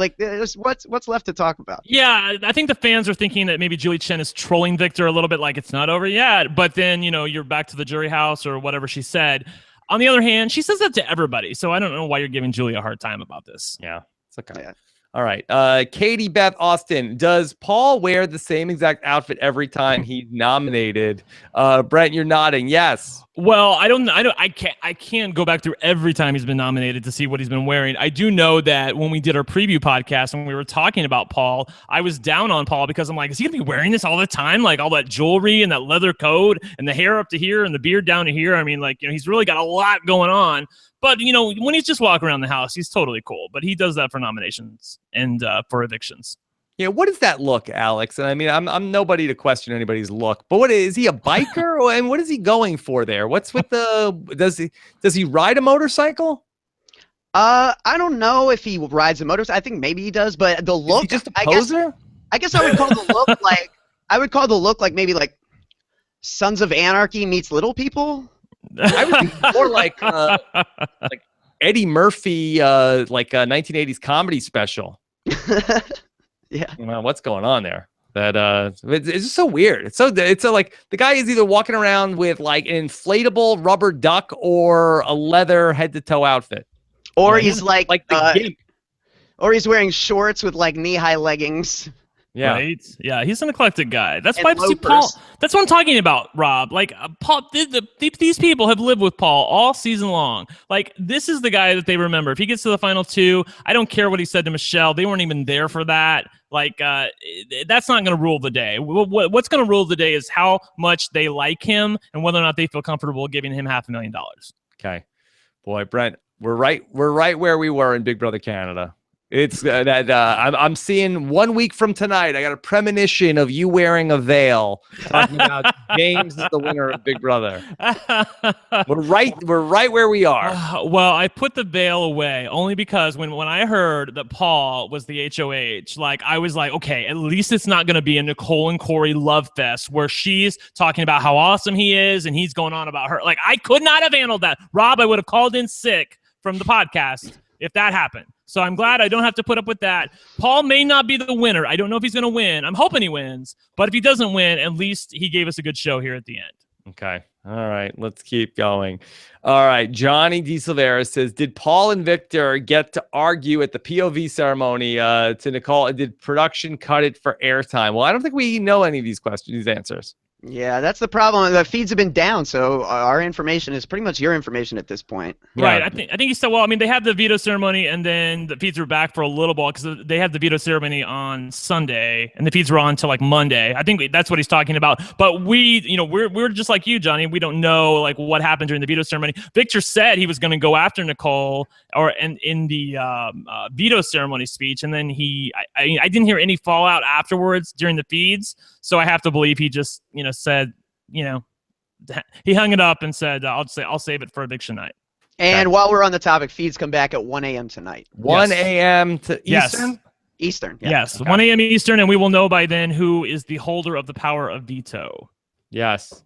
What's left to talk about? Yeah, I think the fans are thinking that maybe Julie Chen is trolling Victor a little bit, like it's not over yet. But then you're back to the jury house or whatever she said. On the other hand, she says that to everybody, so I don't know why you're giving Julie a hard time about this. Yeah, it's okay. Yeah. All right. Katie Beth Austin, does Paul wear the same exact outfit every time he's nominated? Brent, you're nodding. Yes. Well, I can't go back through every time he's been nominated to see what he's been wearing. I do know that when we did our preview podcast and we were talking about Paul, I was down on Paul because I'm like, is he gonna be wearing this all the time? Like all that jewelry and that leather coat and the hair up to here and the beard down to here. I mean, he's really got a lot going on. But, when he's just walking around the house, he's totally cool. But he does that for nominations and for evictions. Yeah, what does that look, Alex? And I mean, I'm nobody to question anybody's look, but what is he, a biker? And what is he going for there? What's with does he ride a motorcycle? I don't know if he rides a motorcycle. I think maybe he does, but the look, is he just a poser? I guess I would call the look like maybe like Sons of Anarchy meets Little People. I would be more like Eddie Murphy, like a 1980s comedy special. Yeah. What's going on there? That it's just so weird. It's like the guy is either walking around with like an inflatable rubber duck or a leather head to toe outfit, or he's like the gimp. Or he's wearing shorts with like knee-high leggings. Yeah. Right? Yeah, he's an eclectic guy. That's why Paul. That's what I'm talking about, Rob. Like Paul, these people have lived with Paul all season long. Like this is the guy that they remember. If he gets to the final 2, I don't care what he said to Michelle. They weren't even there for that. Like that's not going to rule the day. What's going to rule the day is how much they like him and whether or not they feel comfortable giving him $500,000. Okay, boy, Brent, we're right where we were in Big Brother Canada. It's I'm seeing 1 week from tonight. I got a premonition of you wearing a veil, talking about James is the winner of Big Brother. We're right where we are. Well, I put the veil away only because when I heard that Paul was the HOH, like I was like, okay, at least it's not going to be a Nicole and Corey love fest where she's talking about how awesome he is and he's going on about her. Like I could not have handled that. Rob, I would have called in sick from the podcast if that happened. So I'm glad I don't have to put up with that. Paul may not be the winner. I don't know if he's going to win. I'm hoping he wins. But if he doesn't win, at least he gave us a good show here at the end. Okay. All right. Let's keep going. All right. Johnny D. Silvera says, did Paul and Victor get to argue at the POV ceremony to Nicole? Did production cut it for airtime? Well, I don't think we know any of these answers. Yeah, that's the problem. The feeds have been down, so our information is pretty much your information at this point. Right. I think he said, well, I mean, they had the veto ceremony, and then the feeds were back for a little while because they had the veto ceremony on Sunday, and the feeds were on until like Monday. I think that's what he's talking about. But we're just like you, Johnny. We don't know like what happened during the veto ceremony. Victor said he was going to go after Nicole in the veto ceremony speech, and then I didn't hear any fallout afterwards during the feeds. So I have to believe he just, said, he hung it up and said, I'll save it for eviction night. And while we're on the topic, feeds come back at 1 a.m. tonight. 1 a.m. to Eastern? Yes. Eastern. Yeah. Yes, okay. 1 a.m. Eastern, and we will know by then who is the holder of the power of veto. Yes.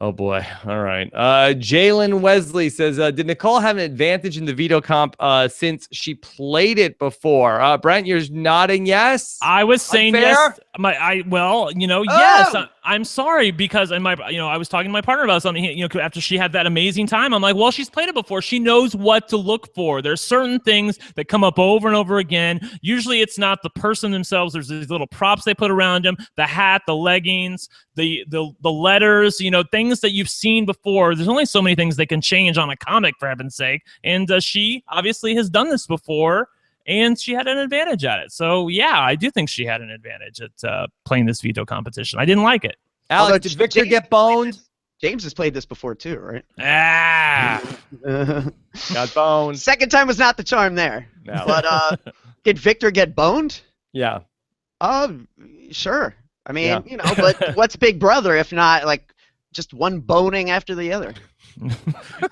Oh, boy. All right. Jalen Wesley says, did Nicole have an advantage in the veto comp since she played it before? Brent, you're nodding yes? I was saying Unfair? yes. Yes. I'm sorry, because I was talking to my partner about something, after she had that amazing time. I'm like, well, she's played it before. She knows what to look for. There's certain things that come up over and over again. Usually it's not the person themselves. There's these little props they put around them, the hat, the leggings, the letters, things that you've seen before. There's only so many things they can change on a comic, for heaven's sake. And she obviously has done this before. And she had an advantage at it. So, yeah, I do think she had an advantage at playing this veto competition. I didn't like it. Alex, did Victor get boned? James has played this before, too, right? Got boned. Second time was not the charm there. No. But did Victor get boned? Yeah. Sure. I mean, but what's Big Brother if not, like, just one boning after the other?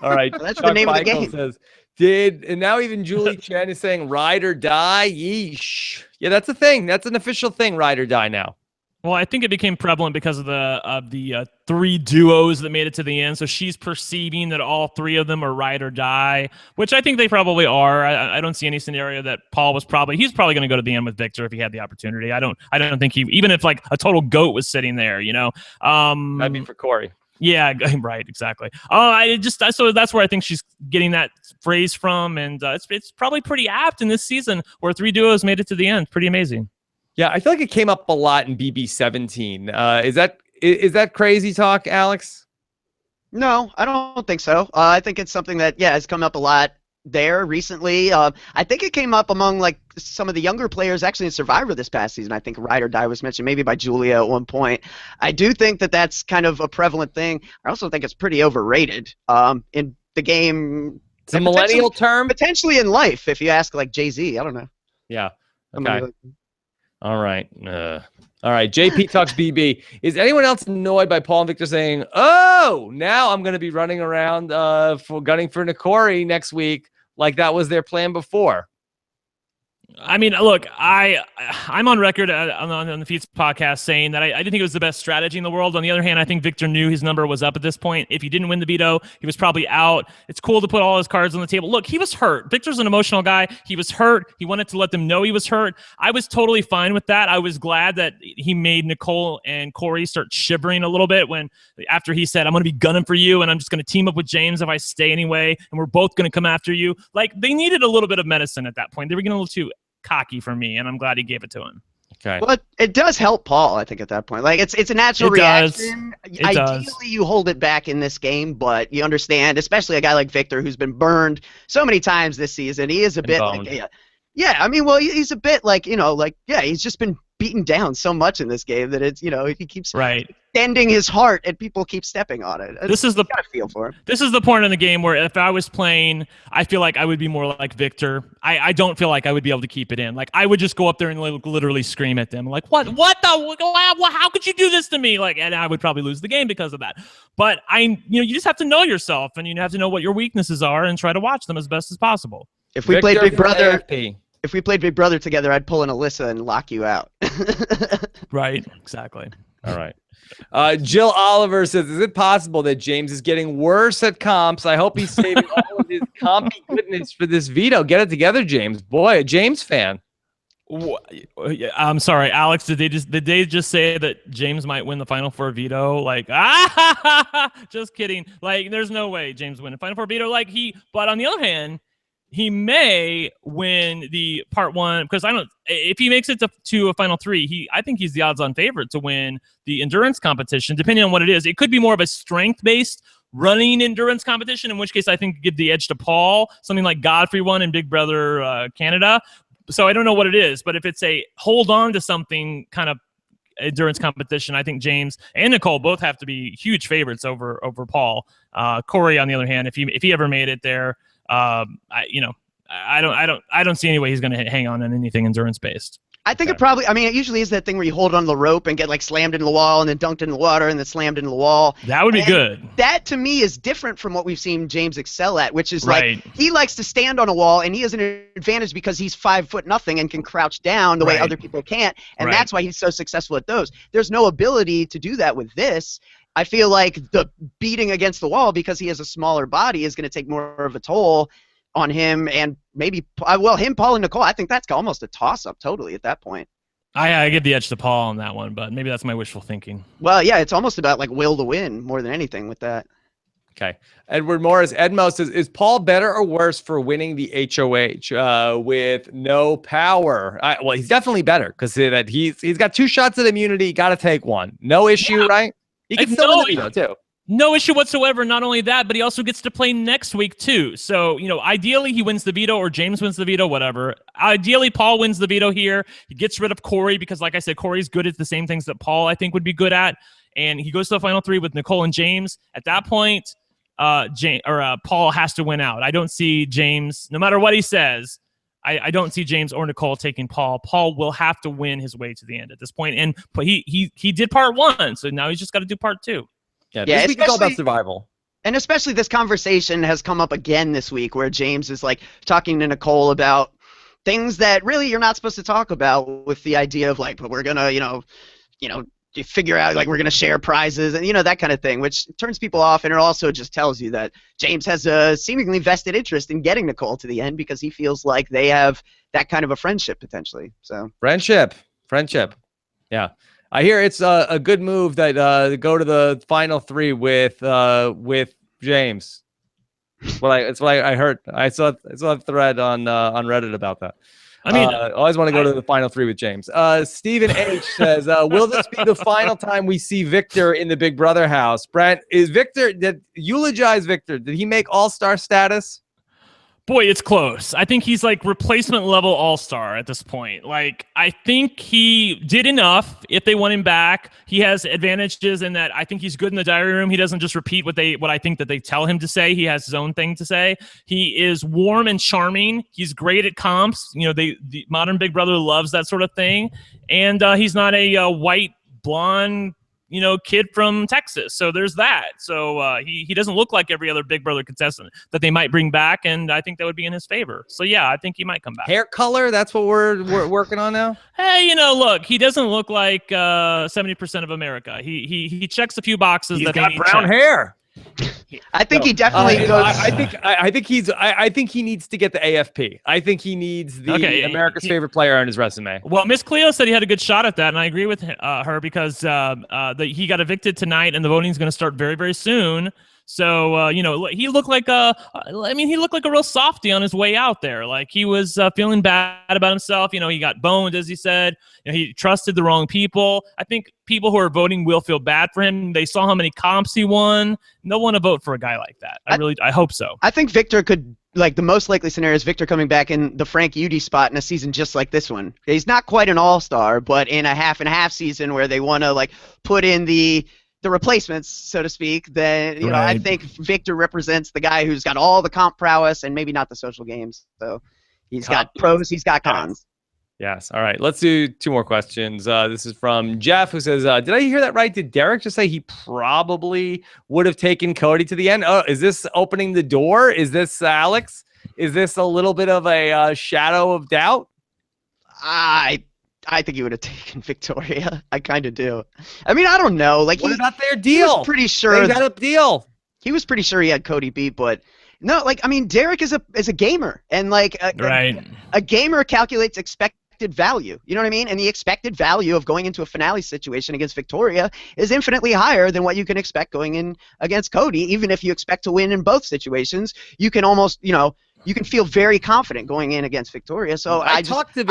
All right. That's the name of the game. Says, and now even Julie Chen is saying ride or die. Yeesh. Yeah, that's a thing. That's an official thing, ride or die now. Well, I think it became prevalent because of the 3 duos that made it to the end. So she's perceiving that all 3 of them are ride or die, which I think they probably are. I don't see any scenario that Paul he's probably going to go to the end with Victor if he had the opportunity. I don't think even if like a total goat was sitting there, That'd be for Corey. Yeah, right, exactly. So that's where I think she's getting that phrase from, and it's probably pretty apt in this season where 3 duos made it to the end. Pretty amazing. Yeah, I feel like it came up a lot in BB17. Is that crazy talk, Alex? No, I don't think so. I think it's something that has come up a lot there recently. I think it came up among like some of the younger players actually in Survivor this past season. I think ride or die was mentioned maybe by Julia at one point. I do think that that's kind of a prevalent thing. I also think it's pretty overrated in the game. It's a millennial term? Potentially in life, if you ask like Jay-Z. I don't know. Yeah. Okay. All right. All right. JP Talks BB. Is anyone else annoyed by Paul and Victor saying, oh, now I'm going to be running around gunning for Nikori next week like that was their plan before? I mean, look, I'm on record on the Feats podcast saying that I didn't think it was the best strategy in the world. On the other hand, I think Victor knew his number was up at this point. If he didn't win the veto, he was probably out. It's cool to put all his cards on the table. Look, he was hurt. Victor's an emotional guy. He was hurt. He wanted to let them know he was hurt. I was totally fine with that. I was glad that he made Nicole and Corey start shivering a little bit after he said, I'm going to be gunning for you, and I'm just going to team up with James if I stay anyway, and we're both going to come after you. Like, they needed a little bit of medicine at that point. They were getting a little too cocky for me, and I'm glad he gave it to him. Okay. Well, it does help Paul, I think, at that point. Like, it's a natural reaction. Ideally, you hold it back in this game, but you understand, especially a guy like Victor who's been burned so many times this season. He is a bit like, I mean, well, he's a bit like, he's just been beaten down so much in this game that it's, he keeps extending his heart and people keep stepping on it. This is the gotta feel for him. This is the point in the game where if I was playing, I feel like I would be more like Victor. I don't feel like I would be able to keep it in. Like, I would just go up there and literally scream at them, like, what how could you do this to me? Like, and I would probably lose the game because of that. But you just have to know yourself, and you have to know what your weaknesses are and try to watch them as best as possible. If we played Big Brother, together, I'd pull an Alyssa and lock you out. Right, exactly. All right. Jill Oliver says, is it possible that James is getting worse at comps? I hope he's saving all of his compy goodness for this veto. Get it together, James. Boy, a James fan. I'm sorry, Alex. Did they just say that James might win the Final Four veto? Like, just kidding. Like, there's no way James win the Final Four veto. But on the other hand, he may win the part 1 because if he makes it to a final 3, I think he's the odds-on favorite to win the endurance competition, depending on what it is. It could be more of a strength-based running endurance competition, in which case I think give the edge to Paul, something like Godfrey won in Big Brother Canada. So I don't know what it is, but if it's a hold on to something kind of endurance competition, I think James and Nicole both have to be huge favorites over Paul. Corey, on the other hand, if he ever made it there, I don't see any way he's going to hang on anything endurance based. I think it usually is that thing where you hold on to the rope and get like slammed into the wall and then dunked in the water and then slammed into the wall. That would be good. That to me is different from what we've seen James excel at, which is like he likes to stand on a wall and he has an advantage because he's 5'0" and can crouch down the way other people can't. And that's why he's so successful at those. There's no ability to do that with this. I feel like the beating against the wall because he has a smaller body is going to take more of a toll on him, and maybe Paul and Nicole. I think that's almost a toss-up totally at that point. I give the edge to Paul on that one, but maybe that's my wishful thinking. Well, yeah, it's almost about like will to win more than anything with that. Okay. Edward Morris, Edmo says, is Paul better or worse for winning the HOH with no power? Well, he's definitely better because that he's got 2 shots at immunity. Got to take one. No issue, right? He can still win the veto, too. No issue whatsoever. Not only that, but he also gets to play next week, too. So, ideally, he wins the veto or James wins the veto, whatever. Ideally, Paul wins the veto here. He gets rid of Corey because, like I said, Corey's good at the same things that Paul, I think, would be good at. And he goes to the final 3 with Nicole and James. At that point, Paul has to win out. I don't see James, no matter what he says, I don't see James or Nicole taking Paul. Paul will have to win his way to the end at this point. And he did part 1, so now he's just got to do part 2. Yeah, this week is all about survival. And especially this conversation has come up again this week where James is like talking to Nicole about things that really you're not supposed to talk about, with the idea of like, but we're going to, you figure out like we're going to share prizes and, that kind of thing, which turns people off. And it also just tells you that James has a seemingly vested interest in getting Nicole to the end because he feels like they have that kind of a friendship potentially. So friendship. Yeah. I hear it's a good move that go to the final 3 with James. It's what I heard. I saw a thread on Reddit about that. I mean, I always want to go to the final 3 with James. Stephen H says, will this be the final time we see Victor in the Big Brother house? Brent, eulogize Victor. Did he make all-star status? Boy, it's close. I think he's like replacement level all-star at this point. Like, I think he did enough. If they want him back, he has advantages in that I think he's good in the diary room. He doesn't just repeat what I think that they tell him to say. He has his own thing to say. He is warm and charming. He's great at comps. The modern Big Brother loves that sort of thing. And he's not a white, blonde, kid from Texas. So there's that. So he doesn't look like every other Big Brother contestant that they might bring back, and I think that would be in his favor. So yeah, I think he might come back. Hair color, that's what we're working on now? Hey, look, he doesn't look like 70% of America. He checks a few boxes. He's got brown hair. I think he definitely goes. I think he needs to get the AFP. I think he needs the America's favorite player on his resume. Well, Miss Cleo said he had a good shot at that, and I agree with her because he got evicted tonight, and the voting is going to start very, very soon. So he looked like he looked like a real softy on his way out there. Like he was feeling bad about himself. He got boned, as he said. He trusted the wrong people. I think people who are voting will feel bad for him. They saw how many comps he won. They'll want to vote for a guy like that. I hope so. I think Victor could, like, the most likely scenario is Victor coming back in the Frank Udy spot in a season just like this one. He's not quite an all-star, but in a half and half season where they want to like put in the replacements, so to speak, then I think Victor represents the guy who's got all the comp prowess and maybe not the social games. So he's got pros, he's got cons. Yes. All right. Let's do 2 more questions. This is from Jeff, who says, did I hear that right? Did Derek just say he probably would have taken Cody to the end? Oh, is this opening the door? Is this Alex? Is this a little bit of a shadow of doubt? I think he would have taken Victoria. I kind of do. I mean, I don't know. Like, what about their deal? He was pretty sure. They got a deal. He was pretty sure he had Cody beat, but no. Like, I mean, Derek is a gamer, and like a gamer calculates expected value. You know what I mean? And the expected value of going into a finale situation against Victoria is infinitely higher than what you can expect going in against Cody. Even if you expect to win in both situations, you can almost, you can feel very confident going in against Victoria. So I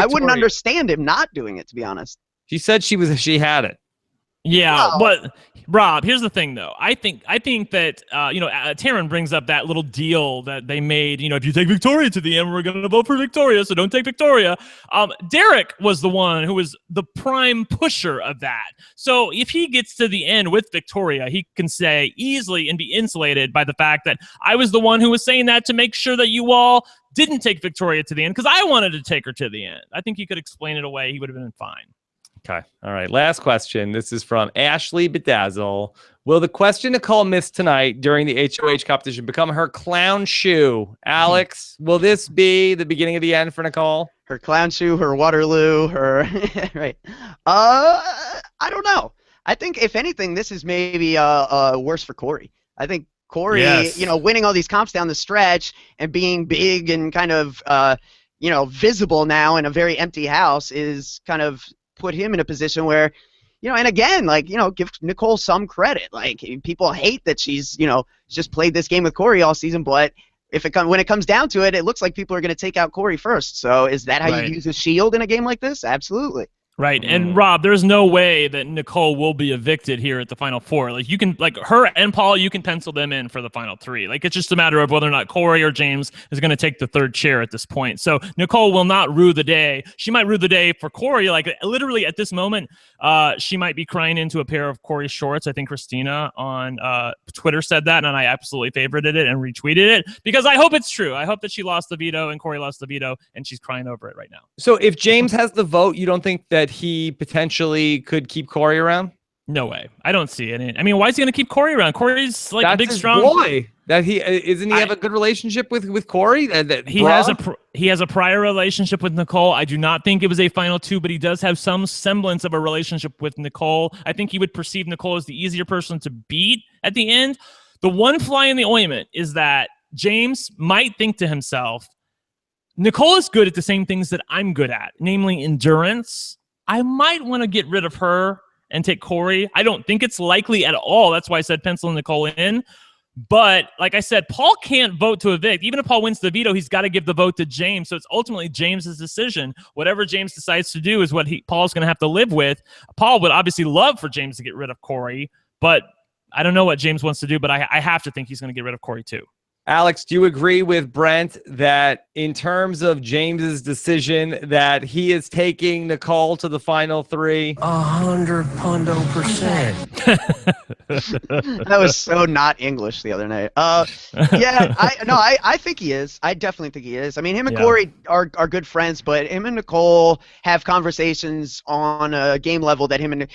wouldn't understand him not doing it, to be honest. She said she had it. Yeah, but Rob, here's the thing, though. I think that Taryn brings up that little deal that they made. If you take Victoria to the end, we're going to vote for Victoria, so don't take Victoria. Derek was the one who was the prime pusher of that. So if he gets to the end with Victoria, he can say easily and be insulated by the fact that I was the one who was saying that to make sure that you all didn't take Victoria to the end because I wanted to take her to the end. I think he could explain it away. He would have been fine. Okay. All right. Last question. This is from Ashley Bedazzle. Will the question Nicole missed tonight during the HOH competition become her clown shoe? Alex, will this be the beginning of the end for Nicole? Her clown shoe, her Waterloo, her right. I don't know. I think if anything, this is maybe worse for Corey. I think Corey, winning all these comps down the stretch and being big and kind of visible now in a very empty house is kind of put him in a position where, and again, like, give Nicole some credit. Like, people hate that she's, just played this game with Corey all season, but when it comes down to it, it looks like people are going to take out Corey first. So is that how you use a shield in a game like this? Absolutely. Right. And Rob, there's no way that Nicole will be evicted here at the Final Four. Like, you can, like, her and Paul, you can pencil them in for the Final Three. Like, it's just a matter of whether or not Corey or James is going to take the third chair at this point. So Nicole will not rue the day. She might rue the day for Corey. Like, literally at this moment, she might be crying into a pair of Corey's shorts. I think Christina on Twitter said that, and I absolutely favorited it and retweeted it because I hope it's true. I hope that she lost the veto and Corey lost the veto, and she's crying over it right now. So if James has the vote, you don't think that he potentially could keep Corey around? No way. I don't see it. I mean, why is he going to keep Corey around? Corey's like That's a big, his strong boy. That he have a good relationship with Corey? He has a prior relationship with Nicole. I do not think it was a Final Two, but he does have some semblance of a relationship with Nicole. I think he would perceive Nicole as the easier person to beat at the end. The one fly in the ointment is that James might think to himself, Nicole is good at the same things that I'm good at, namely endurance. I might want to get rid of her and take Corey. I don't think it's likely at all. That's why I said pencil Nicole in. But like I said, Paul can't vote to evict. Even if Paul wins the veto, he's got to give the vote to James. So it's ultimately James's decision. Whatever James decides to do is what Paul's going to have to live with. Paul would obviously love for James to get rid of Corey, but I don't know what James wants to do, but I have to think he's going to get rid of Corey too. Alex, do you agree with Brent that in terms of James's decision that he is taking Nicole to the Final Three? 100%. That was so not English the other night. Yeah, I think he is. I definitely think he is. I mean, him and Corey are good friends, but him and Nicole have conversations on a game level that him and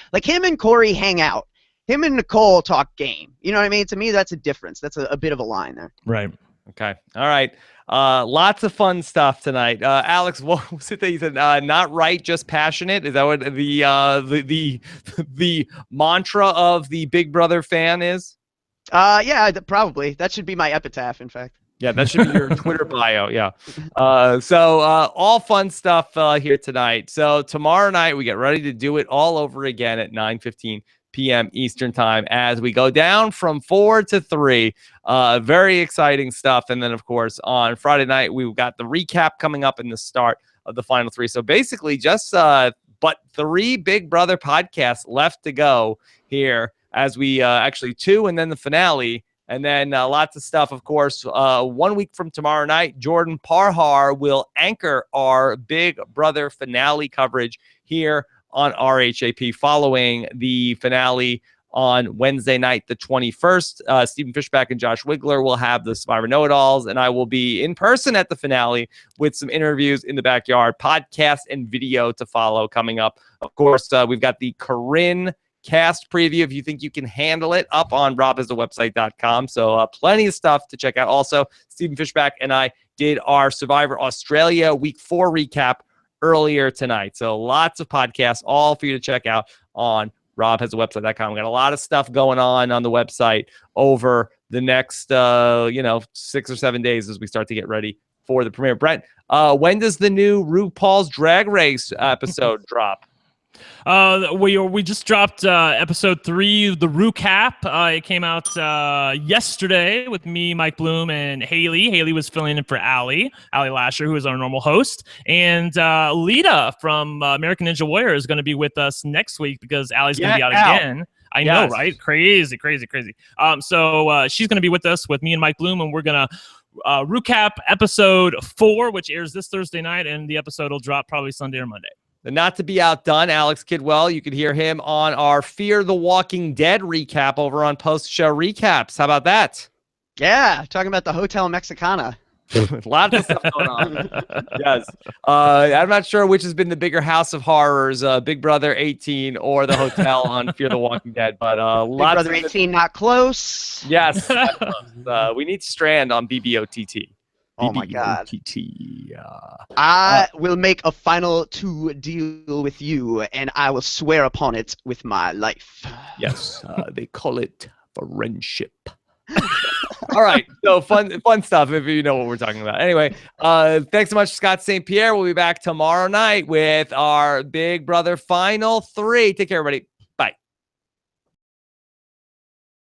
Corey hang out. Him and Nicole talk game. You know what I mean? To me, that's a difference. That's a bit of a line there. Right. Okay. All right. Lots of fun stuff tonight. Alex, what was it that you said? Not right, just passionate. Is that what the mantra of the Big Brother fan is? Yeah, probably. That should be my epitaph, in fact. Yeah, that should be your Twitter bio. Yeah. So all fun stuff here tonight. So tomorrow night we get ready to do it all over again at 9:15 p.m. Eastern time as we go down from 4 to 3. Very exciting stuff. And then, of course, on Friday night, we've got the recap coming up in the start of the Final Three. So basically just but 3 Big Brother podcasts left to go here as we actually 2 and then the finale. And then lots of stuff, of course. 1 week from tomorrow night, Jordan Parhar will anchor our Big Brother finale coverage here on RHAP following the finale on Wednesday night, the 21st. Stephen Fishback and Josh Wigler will have the Survivor Know-It-Alls, and I will be in person at the finale with some interviews in the backyard, podcast and video to follow coming up. Of course, we've got the Corinne cast preview, if you think you can handle it, up on robhasthewebsite.com. So plenty of stuff to check out. Also, Stephen Fishback and I did our Survivor Australia Week 4 recap earlier tonight. So lots of podcasts, all for you to check out on robhasthewebsite.com. We got a lot of stuff going on the website over the next 6 or 7 days as we start to get ready for the premiere. Brent, when does the new RuPaul's Drag Race episode drop? We just dropped episode 3, the RHAP. It came out yesterday with me, Mike Bloom, and Haley. Haley was filling in for Allie Lasher, who is our normal host. And Lita from American Ninja Warrior is going to be with us next week because Allie's going to be out again. I know, right? Crazy. So she's going to be with us with me and Mike Bloom, and we're going to recap episode 4, which airs this Thursday night, and the episode will drop probably Sunday or Monday. Not to be outdone, Alex Kidwell, you could hear him on our Fear the Walking Dead recap over on post-show recaps. How about that? Yeah, talking about the Hotel Mexicana. Lots of stuff going on. Yes. I'm not sure which has been the bigger house of horrors, Big Brother 18 or the hotel on Fear the Walking Dead. But Big Brother 18, not close. Yes. We need Strand on BB18. Oh my God. I will make a final 2 deal with you, and I will swear upon it with my life. Yes, they call it friendship. All right. So fun stuff if you know what we're talking about. Anyway, thanks so much, Scott St. Pierre. We'll be back tomorrow night with our Big Brother Final 3. Take care, everybody.